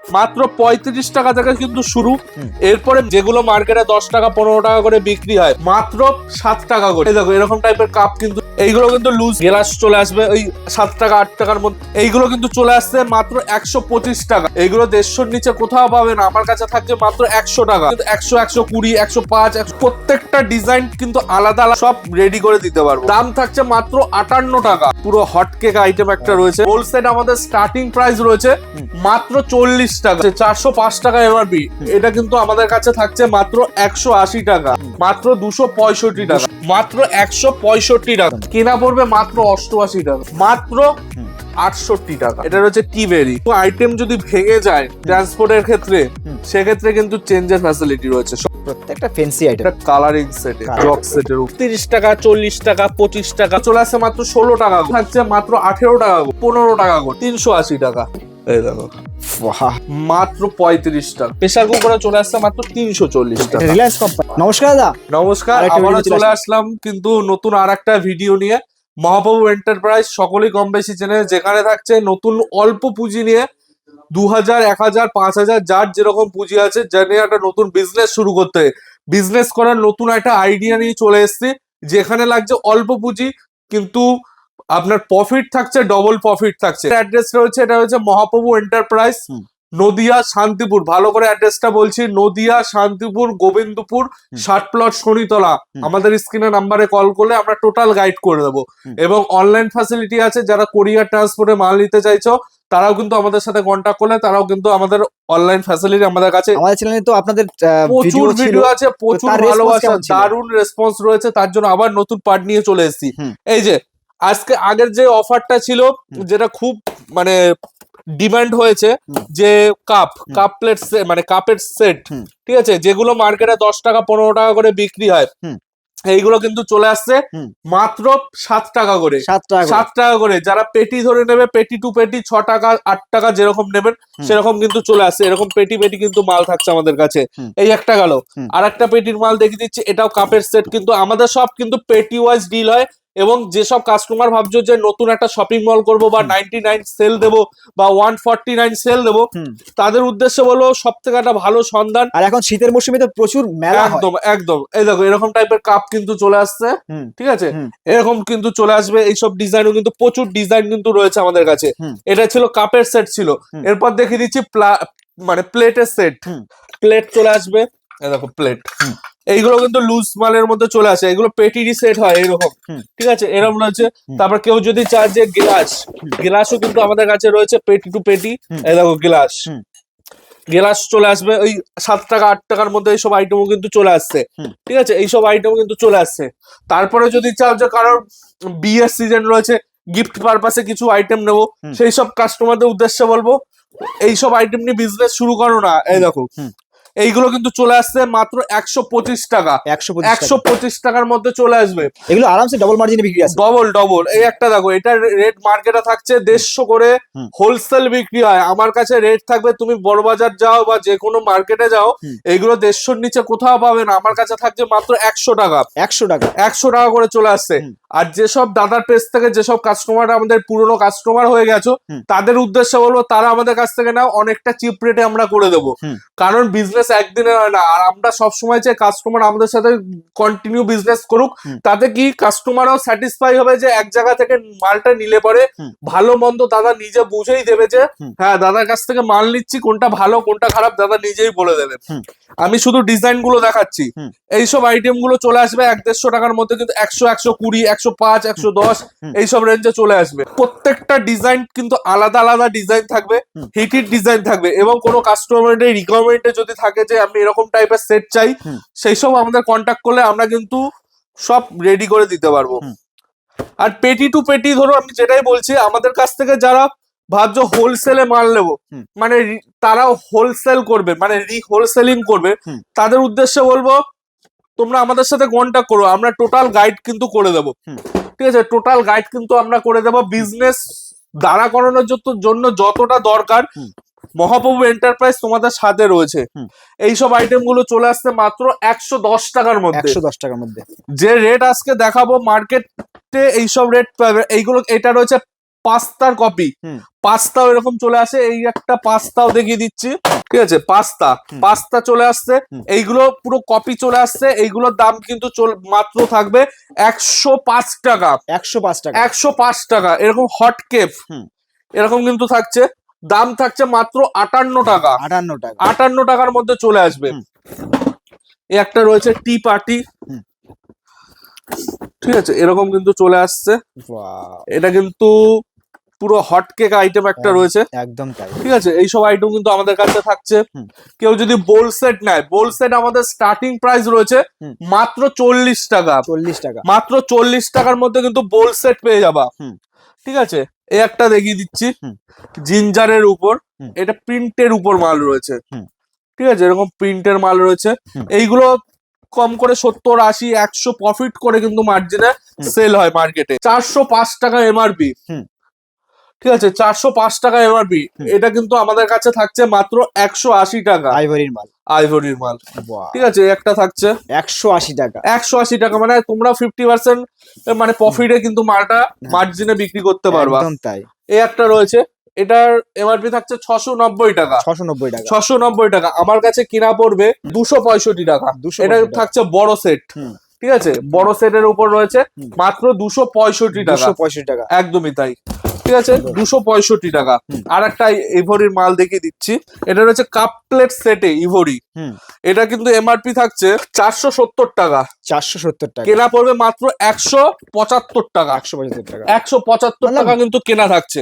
মাত্র 35 টাকা থেকে কিন্তু শুরু। এরপরে যেগুলো মার্কেটে 10 টাকা 15 টাকা করে বিক্রি হয় মাত্র 7 টাকা করে। দেখো এরকম টাইপের কাপ কিন্তু এইগুলো কিন্তু লুজ গ্লাস চলে আসবে ওই 7 টাকা 8 টাকার মধ্যে। এইগুলো কিন্তু চলে আসছে মাত্র 125 টাকা। এইগুলো 150-র নিচে কোথাও পাবে না, আমার কাছে থাকছে মাত্র 100 টাকা। 100, 120, 105 প্রত্যেকটা ডিজাইন কিন্তু আলাদা আলাদা সব রেডি করে দিতে পারবো। দাম থাকছে মাত্র 58 টাকা। পুরো হটকেক আইটেম একটা রয়েছে। হোলসেল আমাদের স্টার্টিং প্রাইস রয়েছে মাত্র 40 টাকা। 405 টাকা এমআরপি। এটা কিন্তু আমাদের কাছে থাকছে মাত্র 180 টাকা, মাত্র 265 টাকা, মাত্র 165 টাকা। কেনা পড়বে মাত্র 88 টাকা, মাত্র 68 টাকা। এটা রয়েছে টিভেরি। আইটেম যদি ভেঙে যায় ট্রান্সপোর্টের ক্ষেত্রে, সেক্ষেত্রে কিন্তু চেঞ্জের ফ্যাসিলিটি রয়েছে। প্রত্যেকটা ফ্যান্সি আইটেম। কালারিং সেটে জগ সেটের 30 টাকা 40 টাকা 25 টাকা চলে আসছে মাত্র 16 টাকা, থাকছে মাত্র 18 টাকা, 15 টাকা করে, 380 টাকা। এই দেখো মাত্র 35 টাকা। প্রেসার কুকারে চলে আসছে মাত্র 340 টাকা। রিলায়েন্স কোম্পানি। নমস্কার দাদা। নমস্কার, আবারও চলে আসলাম কিন্তু নতুন আর একটা ভিডিও নিয়ে। মহাপ্রভু এন্টারপ্রাইজ সকলেই কম বেশি চেনে, যেখানে থাকছে নতুন অল্প পুঁজি নিয়ে 2000, 1000, 5000 যার যেরকম পুঁজি আছে, জানিয়ে একটা নতুন বিজনেস শুরু করতে, বিজনেস করার নতুন একটা আইডিয়া নিয়ে চলে এসেছি। যেখানে লাগছে অল্প পুঁজি কিন্তু আপনার প্রফিট থাকছে, ডবল প্রফিট থাকছে। অ্যাড্রেস রয়েছে, এটা হচ্ছে মহাপ্রভু এন্টারপ্রাইজ, নদিয়া শান্তিপুর। ভালো করে অ্যাড্রেসটা বলছি, নদিয়া শান্তিপুর গোবিন্দপুর 60 প্লট শনিতলা। আমাদের স্ক্রিনের নাম্বারে কল করলে আমরা টোটাল গাইড করে দেবো। এবং অনলাইন ফ্যাসিলিটি আছে, যারা কোরিয়ার ট্রান্সপোর্টে মাল নিতে চাইছো তারাও কিন্তু আমাদের সাথে কন্ট্যাক্ট করলে তারাও কিন্তু আমাদের অনলাইন ফ্যাসিলিটি আমাদের কাছে। আমাদের চ্যানেলে তো আপনাদের প্রচুর ভিডিও আছে, প্রচুর ভালোবাসা, দারুণ রেসপন্স রয়েছে। তার জন্য আবার নতুন পার্ট নিয়ে চলে এসেছি। এই যে আজকে আগের যে অফারটা ছিল, যেটা খুব মানে ডিমান্ড হয়েছে, যে কাপ প্লেট মানে কাপের সেট, ঠিক আছে, যেগুলো মার্কেটে 10 টাকা 15 টাকা করে বিক্রি হয়, এইগুলো কিন্তু চলে আসছে মাত্র 7 টাকা করে। 7 টাকা করে। যারা পেটি ধরে নেবে, পেটি টু পেটি 6 টাকা 8 টাকা যেরকম নেবেন সেরকম কিন্তু চলে আসছে। এরকম পেটি পেটি কিন্তু মাল থাকছে আমাদের কাছে। এই একটা গেল, আর একটা পেটির মাল দেখিয়ে দিচ্ছি, এটাও কাপের সেট। কিন্তু আমাদের সব কিন্তু পেটি ওয়াইজ ডিল হয়। এবং যেসব কাস্টমার ভাবছো যে নতুন একটা শপিং মল করবো বা 99 সেল দেবো বা 149 সেল দেবো, তাদের উদ্দেশ্যে বলবো সব থেকে একটা ভালো সন্ধান। আর এখন শীতের মৌসুমে তো প্রচুর মেলা। একদম একদম। এই দেখো এরকম টাইপের কাপ কিন্তু চলে আসছে, ঠিক আছে, এরকম কিন্তু চলে আসবে। এইসব ডিজাইনও কিন্তু প্রচুর ডিজাইন কিন্তু রয়েছে আমাদের কাছে। এটা ছিল কাপের সেট ছিল। এরপর দেখিয়ে দিচ্ছি মানে প্লেটের সেট। প্লেট চলে আসবে, এই দেখো প্লেট। এইগুলো কিন্তু লুজ মালের মধ্যে চলে আসে। এগুলো পেটিরই সেট হয় এরকম, ঠিক আছে, এরকম রয়েছে। তারপর কেউ যদি চায় যে গ্লাসও কিন্তু আমাদের কাছে রয়েছে, পেটি টু পেটি। এই দেখো গ্লাস চলে আসবে ওই 7 টাকা 8 টাকার মধ্যে। এইসব আইটেমও কিন্তু চলে আসছে, ঠিক আছে, এইসব আইটেমও কিন্তু চলে আসছে। তারপরে যদি চাও যে কারোর বিয়ের সিজন রয়েছে, গিফট পারপাসে কিছু আইটেম নেবো, সেই সব কাস্টমারদের উদ্দেশ্যে বলবো এইসব আইটেম নিয়ে বিজনেস শুরু করো না। এই দেখো এইগুলো কিন্তু চলে আসছে মাত্র 125 টাকা। 125 টাকার মধ্যে চলে আসবে। এগুলো আরামসে ডবল মার্জিনে বিক্রি আছে। ডবল। এই একটা দেখো, এটা রেট মার্কেটে থাকছে 150 করে হোলসেল বিক্রি হয়। আমার কাছে রেট থাকবে, তুমি বড় বাজার যাও বা যে কোনো মার্কেটে যাও, এগুলো 150-র নিচে কোথাও পাবে না। আমার কাছে থাকছে মাত্র 100 টাকা। 100 টাকা করে চলে আসছে। আর যেসব দাদার পেজ থেকে যেসব কাস্টমার আমাদের পুরনো কাস্টমার হয়ে গেছো, তাদের উদ্দেশ্যে বলবো তারা আমাদের কাছ থেকে নাও, অনেকটা চিপ রেটে আমরা করে দেবো। কারণ বিজনেস একদিনে হয় না। আর আমরা সবসময় চাই কাস্টমার আমাদের সাথে কন্টিনিউ বিজনেস করুক। তাতে কি কাস্টমারও স্যাটিসফাই হবে যে এক জায়গা থেকে মালটা নিলে পরে ভালো মন্দ দাদা নিজে বুঝেই দেবে যে হ্যাঁ দাদার কাছ থেকে মাল নিচ্ছি, কোনটা ভালো কোনটা খারাপ দাদা নিজেই বলে দেবে। আমি শুধু ডিজাইন গুলো দেখাচ্ছি। এইসব আইটেম গুলো চলে আসবে 150 টাকার মধ্যে, কিন্তু 100, 120, 105, 110 এইসব রেঞ্জে চলে আসবে। প্রত্যেকটা ডিজাইন কিন্তু আলাদা আলাদা ডিজাইন থাকবে, হিটেড ডিজাইন থাকবে। এবং কোনো কাস্টমারের রিকোয়ারমেন্টে যদি থাকে যে আমি এরকম টাইপের সেট চাই, সেই সব আমাদের কন্ট্যাক্ট করলে আমরা কিন্তু সব রেডি করে দিতে পারবো। আর পেটি টু পেটি ধরো, আমি যেটাই বলছি, আমাদের কাছ থেকে যারা ভাবছো হোলসেলে মাল নেবো, মানে তারাও হোলসেল করবে, মানে হোলসেলিং করবে, তাদের উদ্দেশ্যে বলবো তোমরা আমাদের সাথে কন্ট্যাক্ট করো। আমরা টোটাল গাইড কিন্তু করে দেবো, ঠিক আছে, টোটাল গাইড কিন্তু আমরা করে দেবো। বিজনেস দাঁড়া করানোর জন্য যতটা দরকার মহাপ্রভু এন্টারপ্রাইজ তোমাদের সাথে রয়েছে। এইসব আইটেম গুলো চলে আসছে মাত্র 110 টাকার মধ্যে। 110 টাকার মধ্যে। যে রেট আজকে দেখাবো মার্কেটে এইসব রেট পাবে। এইগুলো এটা রয়েছে পাস্তার কপি, পাস্তাও এরকম চলে আসে। এই একটা পাস্তাও দেখিয়ে দিচ্ছি, ঠিক আছে, পাস্তা চলে আসছে। এইগুলো পুরো কপি চলে আসছে। এইগুলোর দাম কিন্তু মাত্র থাকবে 105 টাকা। 105 টাকা। 105 টাকা। এরকম হট কেপ এরকম কিন্তু থাকছে, দাম থাকছে মাত্র 58 টাকা। 58 টাকা। 58 টাকার মধ্যে চলে আসবে। এই একটা রয়েছে টি পার্টি, ঠিক আছে, এরকম কিন্তু চলে আসছে। এটা কিন্তু পুরো হট কেক আইটেম একটা রয়েছে, একদম তাই। ঠিক আছে, এইসব আইটেম কিন্তু আমাদের কাছে থাকছে। কেউ যদি বোল সেট নেয়, বোল সেট আমাদের স্টার্টিং প্রাইস রয়েছে মাত্র 40 টাকা। 40 টাকা। মাত্র 40 টাকার মধ্যে কিন্তু বোল সেট পেয়ে যাবা, ঠিক আছে। এই একটা দেখিয়ে দিচ্ছি জিঞ্জারের উপর, এটা প্রিন্টের উপর মাল রয়েছে, ঠিক আছে, এরকম প্রিন্টের মাল রয়েছে। এইগুলো কম করে 70, 80, 100 প্রফিট করে কিন্তু মার্জিনে সেল হয় মার্কেটে। 405 টাকা এমআরপি, ঠিক আছে, 405 টাকা এমআরপি। এটা কিন্তু আমাদের কাছে থাকছে মাত্র 180 টাকা। আইভরির মাল। আইভরির মাল, ঠিক আছে, একটা থাকছে 180 টাকা। 180 টাকা। মানে তোমরা 50% মানে প্রফিটে কিন্তু মালটা মার্জিনে বিক্রি করতে পারবা। একদম তাই। এই একটা রয়েছে, এটার এমআরপি থাকছে 690 টাকা। 690 টাকা। 690 টাকা। আমার কাছে কিনা পড়বে 265 টাকা। এটা থাকছে বড় সেট, ঠিক আছে, বড় সেটের উপর রয়েছে মাত্র 265 টাকা। 265 টাকা, একদমই তাই, ঠিক আছে, 265 টাকা। আর একটা ইভোরির মাল দেখিয়ে দিচ্ছি, এটা রয়েছে কাপ প্লেট সেটে ইভোরি। এটা কিন্তু এমআরপি থাকছে 470 টাকা। 470 টাকা। কেনা পড়বে মাত্র 175 টাকা। 175 টাকা। 175 টাকা কিন্তু কেনা থাকছে।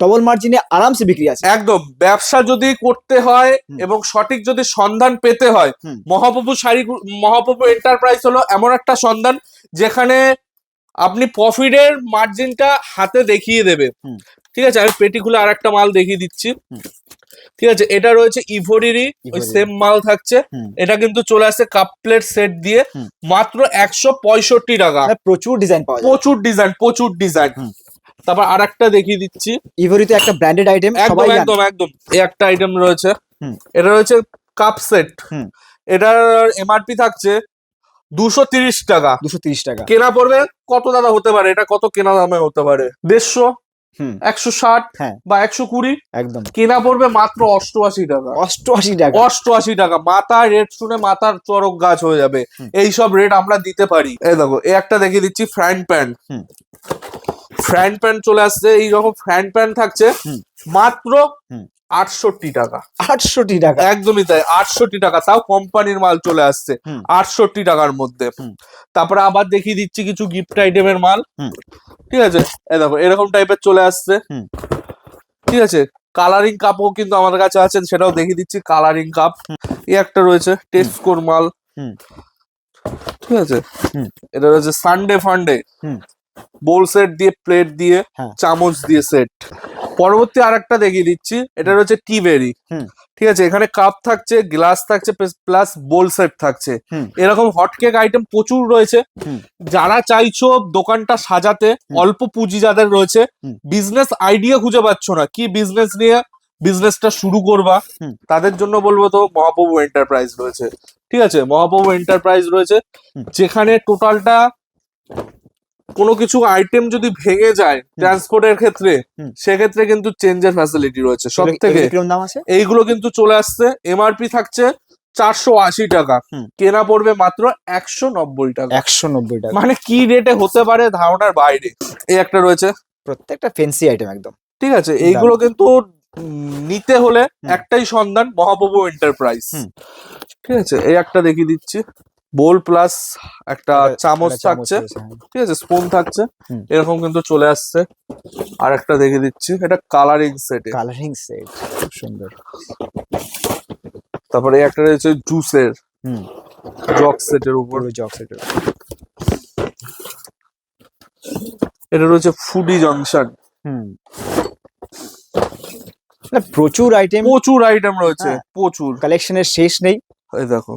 ডবল মার্জিনে আরামসে বিক্রি আছে। একদম। ব্যবসা যদি করতে হয় এবং সঠিক যদি সন্ধান পেতে হয়, মহাপ্রভু এন্টারপ্রাইজ হলো এমন একটা সন্ধান যেখানে আপনি প্রফিটের মার্জিনটা হাতে দেখিয়ে দেবে, ঠিক আছে। আমি পেটি খুলে আর একটা মাল দেখিয়ে দিচ্ছি, ঠিক আছে। এটা রয়েছে ইভোরিরই, ওই সেম মাল থাকছে। এটা কিন্তু চলে আসছে কাপ প্লেট সেট দিয়ে মাত্র 165 টাকা। প্রচুর ডিজাইন পাওয়া যায়, প্রচুর ডিজাইন। তারপর আর একটা দেখিয়ে দিচ্ছি, ইভোরিতে একটা ব্র্যান্ডেড আইটেম, একদম একদম একদম। এই একটা আইটেম রয়েছে, এটা রয়েছে কাপ সেট। এটার এমআরপি থাকছে 230 টাকা। 230 টাকা। কেনা পড়বে কত দাদা হতে পারে? এটা কত কেনা দামে হতে পারে? 150, 160 বা 120। একদম। কেনা পড়বে মাত্র 88 টাকা। 88 টাকা। 88 টাকা। মাথার রেট শুনে মাথার চরক গাছ হয়ে যাবে। এইসব রেট আমরা দিতে পারি। এই দেখো, এই একটা দেখিয়ে দিচ্ছি ফ্রাইং প্যান। ফ্রাইং প্যান চলে আসছে, এইরকম ফ্রাইং প্যান থাকছে মাত্র 68 টাকা। 68 টাকা। একদমই তাই, 68 টাকা। তাও কোম্পানির মাল চলে আসছে 68 টাকার মধ্যে। তারপরে আবার দেখিয়ে দিচ্ছি কিছু গিফট আইটেমের মাল, ঠিক আছে। এই দেখো, এরকম টাইপের চলে আসছে, ঠিক আছে। কালারিং কাপও কিন্তু আমাদের কাছে আছে, সেটাও দেখিয়ে দিচ্ছি। কালারিং কাপ এই একটা রয়েছে, টেস্কোর মাল, ঠিক আছে। এটা রয়েছে সানডে ফান্ডে, বোল সেট দিয়ে, প্লেট দিয়ে, চামচ দিয়ে সেট। পরবর্তী আর একটা দেখিয়ে দিচ্ছি, এটা রয়েছে টি বেরি, ঠিক আছে। এখানে কাপ থাকছে, গ্লাস থাকছে, প্লাস বোল সেট থাকছে। এরকম হটকেক আইটেম প্রচুর রয়েছে। যারা চাইছো দোকানটা সাজাতে, অল্প পুঁজি যাদের রয়েছে, বিজনেস আইডিয়া খুঁজে পাচ্ছ না, কি বিজনেস নিয়ে বিজনেসটা শুরু করবা, তাদের জন্য বলবো তো মহাপ্রভু এন্টারপ্রাইজ রয়েছে, ঠিক আছে। মহাপ্রভু এন্টারপ্রাইজ রয়েছে, যেখানে টোটালটা কোনো কিছু আইটেম যদি ভেঙে যায় ট্রান্সপোর্টের ক্ষেত্রে, সেক্ষেত্রে কিন্তু চেঞ্জের ফ্যাসিলিটি রয়েছে সব থেকে। এইগুলো কিন্তু চলে আসছে, এমআরপি থাকছে 480 টাকা। কেনা পড়বে মাত্র 190 টাকা। 190 টাকা। মানে কি রেটে হতে পারে ধারণার বাইরে। এই একটা রয়েছে, প্রত্যেকটা ফ্যান্সি আইটেম একদম, ঠিক আছে। এইগুলো কিন্তু নিতে হলে একটাই সন্ধান, মহাপ্রভু এন্টারপ্রাইজ, ঠিক আছে। এই একটা দেখিয়ে দিচ্ছি, বোল প্লাস একটা চামচ থাকছে, ঠিক আছে, স্পুন থাকছে, এরকম কিন্তু চলে আসছে। আর একটা দেখিয়ে দিচ্ছি, এটা কালারিং সেট, কালারিং সেট খুব সুন্দর। তারপরে একটা রয়েছে জুসের জগ সেটের উপর, জগ সেটের। এটা রয়েছে ফুডি জংশন। প্রচুর আইটেম রয়েছে, প্রচুর। কালেকশনের শেষ নেই। এই দেখো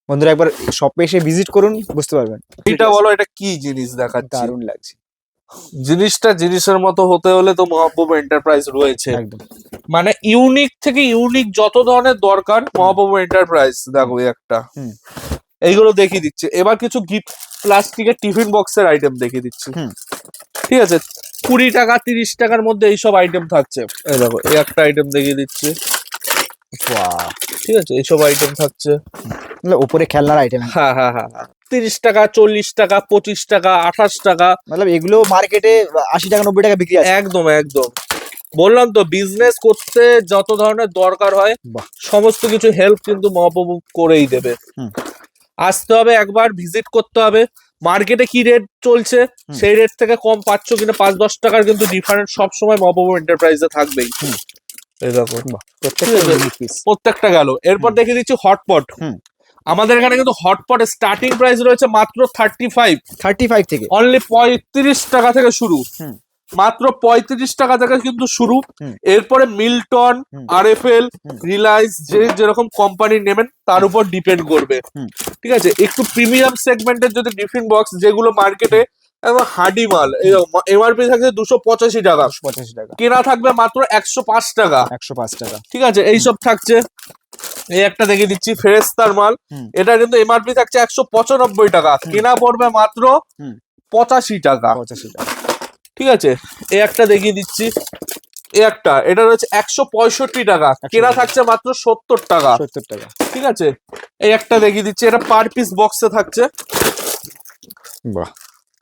বন্ধুরা, একবার শপে এসে ভিজিট করুন, বুঝতে পারবেন। এটা বলো, এটা কি জিনিস দেখাচ্ছি? দারুণ লাগছে। জিনিসটা জিনিসের মতো হতে হলে তো মহাপ্রভু এন্টারপ্রাইজ রয়েছে। একদম। মানে ইউনিক থেকে ইউনিক যত ধরনের দরকার, মহাপ্রভু এন্টারপ্রাইজ। দেখো একটা, এইগুলো দেখিয়ে দিচ্ছে। এবার কিছু গিফট প্লাস্টিকের টিফিন বক্সের আইটেম দেখিয়ে দিচ্ছি, ঠিক আছে। 20 টাকা 30 টাকার মধ্যে এইসব আইটেম থাকছে। এই দেখো এই একটা আইটেম দেখিয়ে দিচ্ছি, বাহ, ঠিক আছে, এইসব আইটেম থাকছে। মানে উপরে খেলনার আইটেম, হ্যাঁ হ্যাঁ হ্যাঁ হ্যাঁ, 30 টাকা 40 টাকা 25 টাকা 28 টাকা, মানে এগুলো মার্কেটে 80 টাকা 90 টাকা বিক্রি আছে। একদম একদম। বললাম তো বিজনেস করতে যত ধরনের দরকার হয় বাহ, সমস্ত কিছু হেল্প কিন্তু মহাপ্রভু করেই দেবে। হুম। আসতে হবে একবার, ভিজিট করতে হবে। মার্কেটে কি রেট চলছে সেই রেট থেকে কম পাচ্ছ কিনা 5-10 টাকার কিন্তু ডিফারেন্স সবসময় মহাপ্রভু এন্টারপ্রাইজে থাকবেই। হুম। এই দেখো বাহ, প্রত্যেকটা unique piece। প্রত্যেকটা গেল। এরপর দেখে দিচ্ছি হটপট। হুম। আমাদের এখানে কিন্তু হটপট স্টার্টিং প্রাইস রয়েছে মাত্র 35 থেকে অনলি 35 টাকা থেকে শুরু। হুম। মাত্র 35 টাকা থেকে কিন্তু শুরু। হুম। এরপরে মিল্টন, হুম। আরএফএল, হুম। রিলায়েন্স যেরকম কোম্পানি নেবেন তার উপর ডিপেন্ড করবে। হুম। ঠিক আছে, একটু প্রিমিয়াম সেগমেন্টের যদি টিফিন বক্স যেগুলো মার্কেটে একদম হাডি মাল, এমআরপি থাকছে 285 টাকা, 85 টাকা, কেনা থাকবে মাত্র 105 টাকা। 105 টাকা। ঠিক আছে, এইসব থাকছে। এই একটা দেখে দিচ্ছি ফেরেস্তার মাল, হুম। এটা কিন্তু এমআরপি থাকছে 195 টাকা, কেনা পড়বে মাত্র হুম। 85 টাকা। 85 টাকা। ঠিক আছে, এই একটা দেখিয়ে দিচ্ছি, এই একটা এটা রয়েছে 165 টাকা, কেনা থাকছে মাত্র 70 টাকা। 70 টাকা। ঠিক আছে, এই একটা দেখিয়ে দিচ্ছি, এটা পার পিস বক্সে থাকছে। বাহ,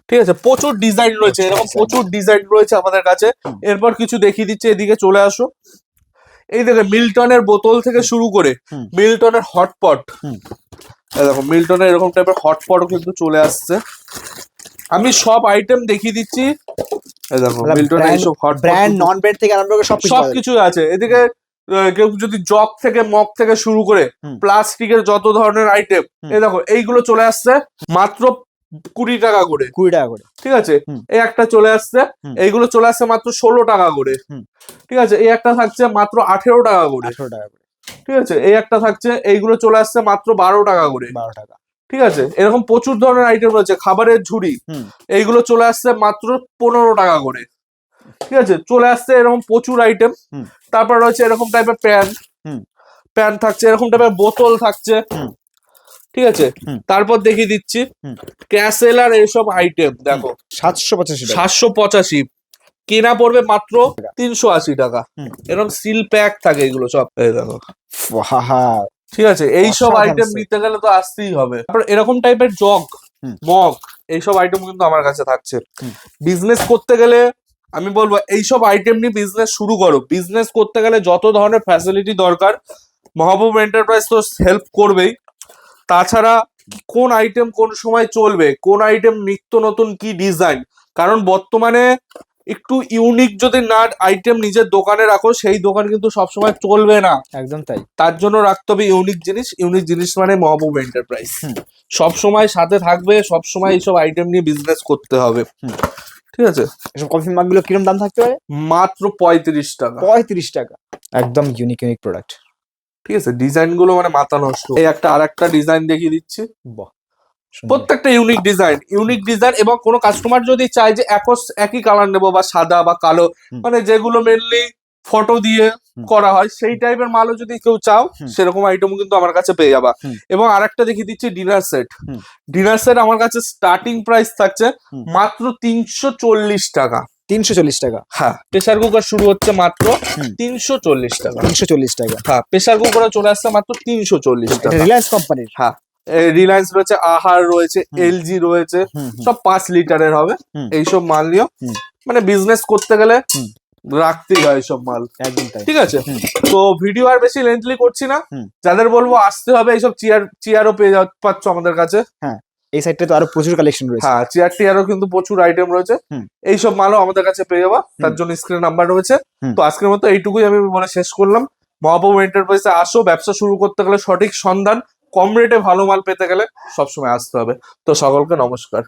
ঠিক আছে, প্রচুর ডিজাইন রয়েছে, এরকম প্রচুর ডিজাইন রয়েছে আমাদের কাছে। এরপর কিছু দেখিয়ে দিচ্ছি, এদিকে চলে আসো। এই দেখো মিল্টনের বোতল থেকে শুরু করে হুম। মিল্টনের হটপট, হুম। এই দেখো মিল্টনের এরকম টাইপের হটপটও কিন্তু চলে আসছে। আমি সব আইটেম দেখিয়ে দিচ্ছি। এই দেখো মিল্টনের এইসব হটপট, ব্র্যান্ড নন ব্র্যান্ড থেকে আরম্ভ করে সবকিছু আছে এদিকে। কেউ যদি জগ থেকে মগ থেকে শুরু করে হুম। প্লাস্টিকের যত ধরনের আইটেম, হুম। এই দেখো এইগুলো চলে আসছে মাত্র 20 টাকা করে। 20 টাকা করে। ঠিক আছে, হুম। এই একটা চলে আসছে, হুম। এইগুলো চলে আসছে মাত্র 16 টাকা করে। হুম। ঠিক আছে, এই একটা থাকছে মাত্র 18 টাকা করে। 18 টাকা করে। ঠিক আছে, এই একটা থাকছে, এইগুলো চলে আসছে মাত্র 12 টাকা করে। 12 টাকা। ঠিক আছে, এরকম প্রচুর ধরনের আইটেম রয়েছে। খাবারের ঝুড়ি, হুম। এইগুলো চলে আসছে মাত্র 15 টাকা করে। ঠিক আছে, চলে আসছে এরকম প্রচুর আইটেম। হুম। তারপর রয়েছে এরকম টাইপের প্যান, হুম। প্যান থাকছে, এরকম টাইপের বোতল থাকছে। হুম। ঠিক আছে, হুম। তারপর দেখিয়ে দিচ্ছি হুম। ক্যাসেলার এইসব আইটেম দেখো 785 টাকা। 785, কেনা পড়বে মাত্র 380 টাকা। হুম। এরকম সিল প্যাক থাকে এগুলো সব, এই দেখো। বাহ, ঠিক আছে, এইসব অসাধারণ আইটেম set। নিতে গেলে তো আসতেই হবে। তারপর এরকম টাইপের জগ, হুম। মগ, এইসব আইটেম কিন্তু আমার কাছে থাকছে। হুম। বিজনেস করতে গেলে আমি বলবো এইসব আইটেম নিয়ে বিজনেস শুরু করো। বিজনেস করতে গেলে যত ধরনের ফ্যাসিলিটি দরকার মহাপ্রভু এন্টারপ্রাইজ তো হেল্প করবেই। তাছাড়া কোন আইটেম কোন সময় চলবে, কোন আইটেম নিত্য নতুন কি ডিজাইন, কারণ বর্তমানে একটু ইউনিক যদি না আইটেম নিজের দোকানে রাখো সেই দোকান কিন্তু সবসময় চলবে না। একদম তাই। তার জন্য রাখতে হবে ইউনিক জিনিস। ইউনিক জিনিস মানে মহাপ্রভু এন্টারপ্রাইজ হুম। সব সময় সাথে থাকবে, সব সময় এইসব আইটেম নিয়ে বিজনেস করতে হবে। হুম। ঠিক আছে, এসব কফি মাগ গুলো কিরকম দাম থাকতে পারে? মাত্র 35 টাকা। 35 টাকা। একদম ইউনিক প্রোডাক্ট। ঠিক আছে, ডিজাইন গুলো মানে মাথা নষ্ট। এই একটা আরেকটা ডিজাইন দেখিয়ে দিচ্ছি, বাহ, সুন্দর। প্রত্যেকটা ইউনিক ডিজাইন। এবং কোনো কাস্টমার যদি চায় যে একই কালার নেবো বা সাদা বা কালো, হুম। মানে যেগুলো মেনলি ফটো দিয়ে হুম। করা হয় সেই টাইপের মালও যদি কেউ চাও হুম। সেরকম আইটেম কিন্তু আমার কাছে পেয়ে যাবা। হুম। এবং আরেকটা দেখিয়ে দিচ্ছি ডিনার সেট। হুম। ডিনার সেট আমার কাছে স্টার্টিং প্রাইস থাকছে হুম। মাত্র 340 টাকা। 340 টাকা। হ্যাঁ, প্রেসার কুকার শুরু হচ্ছে মাত্র হুম। 340 টাকা। 340 টাকা। হ্যাঁ, প্রেসার কুকারে চলে আসছে মাত্র 340 এটা টাকা। রিলায়েন্স কোম্পানির। হ্যাঁ, রিলায়েন্স রয়েছে, আহার রয়েছে, হুম। এলজি রয়েছে, হুম, হুম। সব 5 লিটারের হবে। হুম। এইসব মাল নিও, হুম। মানে বিজনেস করতে গেলে হুম। রাখতেই হয় এইসব মাল। একদম তাই। ঠিক আছে, হুম। তো ভিডিও আর বেশি লেন্থলি করছি না। হুম। যাদের বলবো আসতে হবে, এইসব চেয়ারও পাচ্ছ আমাদের কাছে। হ্যাঁ, এই সাইডটা তো আরো প্রচুর কালেকশন রয়েছে। হ্যাঁ, চেয়ার টিয়ারও কিন্তু প্রচুর আইটেম রয়েছে। হুম। এইসব মালও আমাদের কাছে পেয়ে যাবা, তার জন্য স্ক্রিন নাম্বার রয়েছে। হুম। তো আজকের মতো এইটুকুই আমি বলে শেষ করলাম। মহাপ্রভু এন্টারপ্রাইজে আসো, ব্যবসা শুরু করতে গেলে সঠিক সন্ধান, কম রেটে ভালো মাল পেতে গেলে সবসময় আসতে হবে। তো সকলকে নমস্কার।